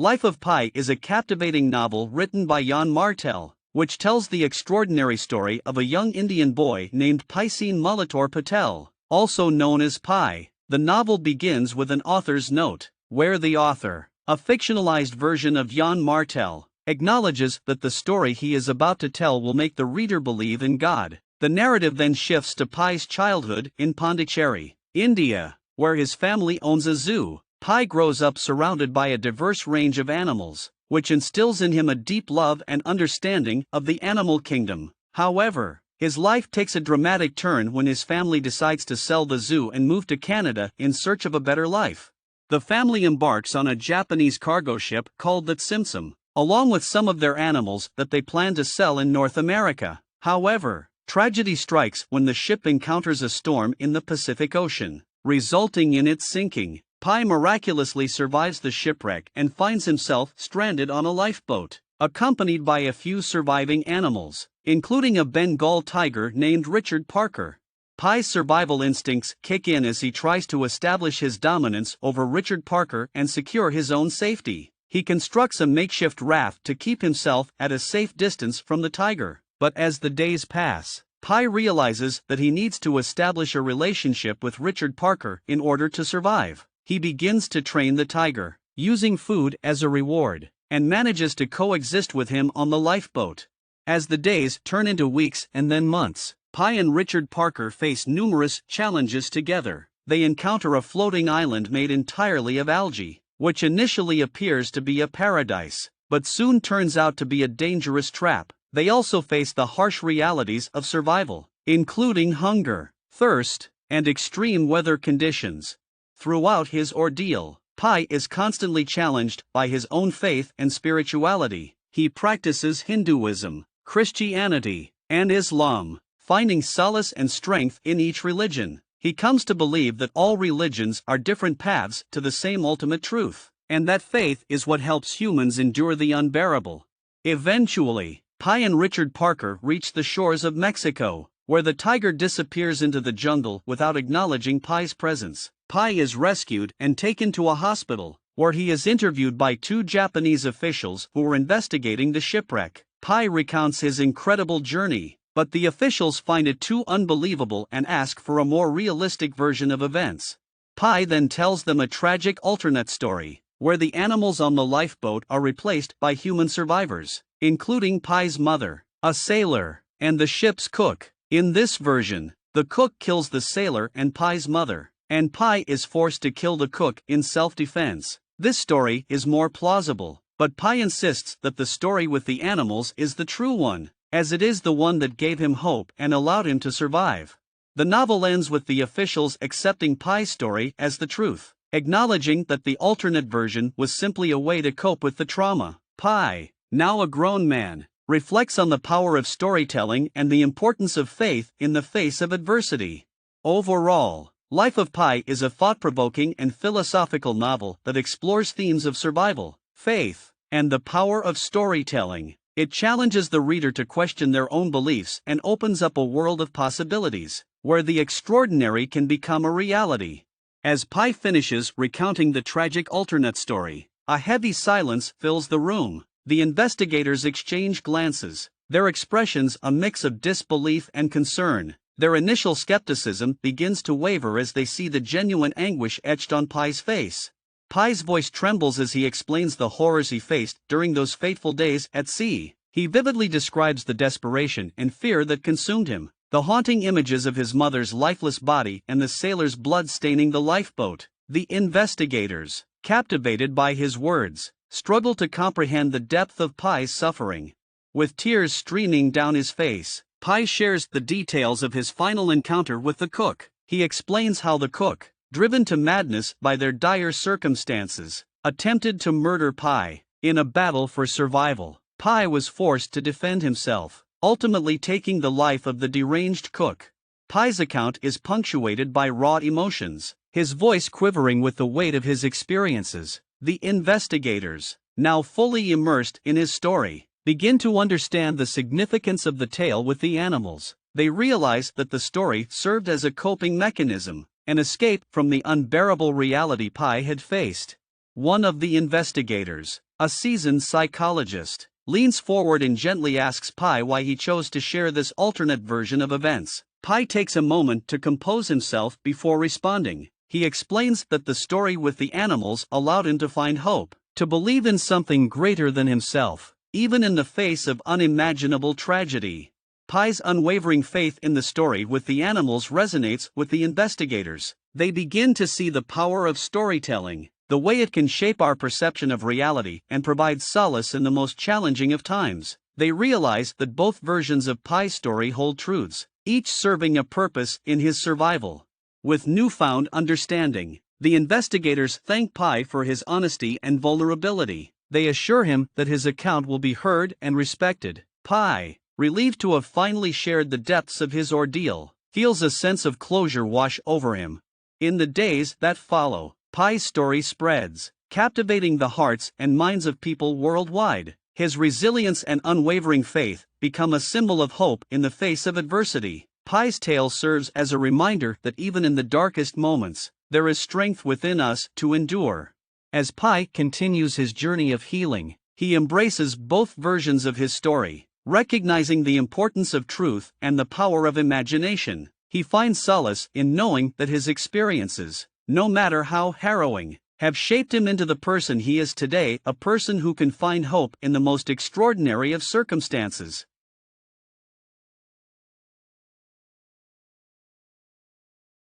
Life of Pi is a captivating novel written by Jan Martel, which tells the extraordinary story of a young Indian boy named Piscine Mulator Patel, also known as Pi. The novel begins with an author's note, where the author, a fictionalized version of Jan Martel, acknowledges that the story he is about to tell will make the reader believe in God. The narrative then shifts to Pi's childhood in Pondicherry, India, where his family owns a zoo. Pi grows up surrounded by a diverse range of animals, which instills in him a deep love and understanding of the animal kingdom. However, his life takes a dramatic turn when his family decides to sell the zoo and move to Canada in search of a better life. The family embarks on a Japanese cargo ship called the Tsimtsum, along with some of their animals that they plan to sell in North America. However, tragedy strikes when the ship encounters a storm in the Pacific Ocean, resulting in its sinking. Pi miraculously survives the shipwreck and finds himself stranded on a lifeboat, accompanied by a few surviving animals, including a Bengal tiger named Richard Parker. Pi's survival instincts kick in as he tries to establish his dominance over Richard Parker and secure his own safety. He constructs a makeshift raft to keep himself at a safe distance from the tiger. But as the days pass, Pi realizes that he needs to establish a relationship with Richard Parker in order to survive. He begins to train the tiger, using food as a reward, and manages to coexist with him on the lifeboat. As the days turn into weeks and then months, Pi and Richard Parker face numerous challenges together. They encounter a floating island made entirely of algae, which initially appears to be a paradise, but soon turns out to be a dangerous trap. They also face the harsh realities of survival, including hunger, thirst, and extreme weather conditions. Throughout his ordeal, Pi is constantly challenged by his own faith and spirituality. He practices Hinduism, Christianity, and Islam, finding solace and strength in each religion. He comes to believe that all religions are different paths to the same ultimate truth, and that faith is what helps humans endure the unbearable. Eventually, Pi and Richard Parker reach the shores of Mexico, where the tiger disappears into the jungle without acknowledging Pi's presence. Pi is rescued and taken to a hospital, where he is interviewed by two Japanese officials who are investigating the shipwreck. Pi recounts his incredible journey, but the officials find it too unbelievable and ask for a more realistic version of events. Pi then tells them a tragic alternate story, where the animals on the lifeboat are replaced by human survivors, including Pi's mother, a sailor, and the ship's cook. In this version, the cook kills the sailor and Pi's mother, and Pi is forced to kill the cook in self-defense. This story is more plausible, but Pi insists that the story with the animals is the true one, as it is the one that gave him hope and allowed him to survive. The novel ends with the officials accepting Pi's story as the truth, acknowledging that the alternate version was simply a way to cope with the trauma. Pi, now a grown man, reflects on the power of storytelling and the importance of faith in the face of adversity. Overall, Life of Pi is a thought-provoking and philosophical novel that explores themes of survival, faith, and the power of storytelling. It challenges the reader to question their own beliefs and opens up a world of possibilities, where the extraordinary can become a reality. As Pi finishes recounting the tragic alternate story, a heavy silence fills the room. The investigators exchange glances, their expressions a mix of disbelief and concern. Their initial skepticism begins to waver as they see the genuine anguish etched on Pi's face. Pi's voice trembles as he explains the horrors he faced during those fateful days at sea. He vividly describes the desperation and fear that consumed him, the haunting images of his mother's lifeless body and the sailor's blood staining the lifeboat. The investigators, captivated by his words, struggle to comprehend the depth of Pi's suffering. With tears streaming down his face, Pi shares the details of his final encounter with the cook. He explains how the cook, driven to madness by their dire circumstances, attempted to murder Pi. In a battle for survival, Pi was forced to defend himself, ultimately taking the life of the deranged cook. Pi's account is punctuated by raw emotions, his voice quivering with the weight of his experiences. The investigators, now fully immersed in his story, begin to understand the significance of the tale with the animals. They realize that the story served as a coping mechanism, an escape from the unbearable reality Pi had faced. One of the investigators, A seasoned psychologist leans forward and gently asks Pi why he chose to share this alternate version of events. Pi takes a moment to compose himself before responding. He explains that the story with the animals allowed him to find hope, to believe in something greater than himself, even in the face of unimaginable tragedy. Pi's unwavering faith in the story with the animals resonates with the investigators. They begin to see the power of storytelling, the way it can shape our perception of reality and provide solace in the most challenging of times. They realize that both versions of Pi's story hold truths, each serving a purpose in his survival. With newfound understanding, the investigators thank Pi for his honesty and vulnerability. They assure him that his account will be heard and respected. Pi, relieved to have finally shared the depths of his ordeal, feels a sense of closure wash over him. In the days that follow, Pi's story spreads, captivating the hearts and minds of people worldwide. His resilience and unwavering faith become a symbol of hope in the face of adversity. Pi's tale serves as a reminder that even in the darkest moments, there is strength within us to endure. As Pi continues his journey of healing, he embraces both versions of his story, recognizing the importance of truth and the power of imagination. He finds solace in knowing that his experiences, no matter how harrowing, have shaped him into the person he is today, a person who can find hope in the most extraordinary of circumstances.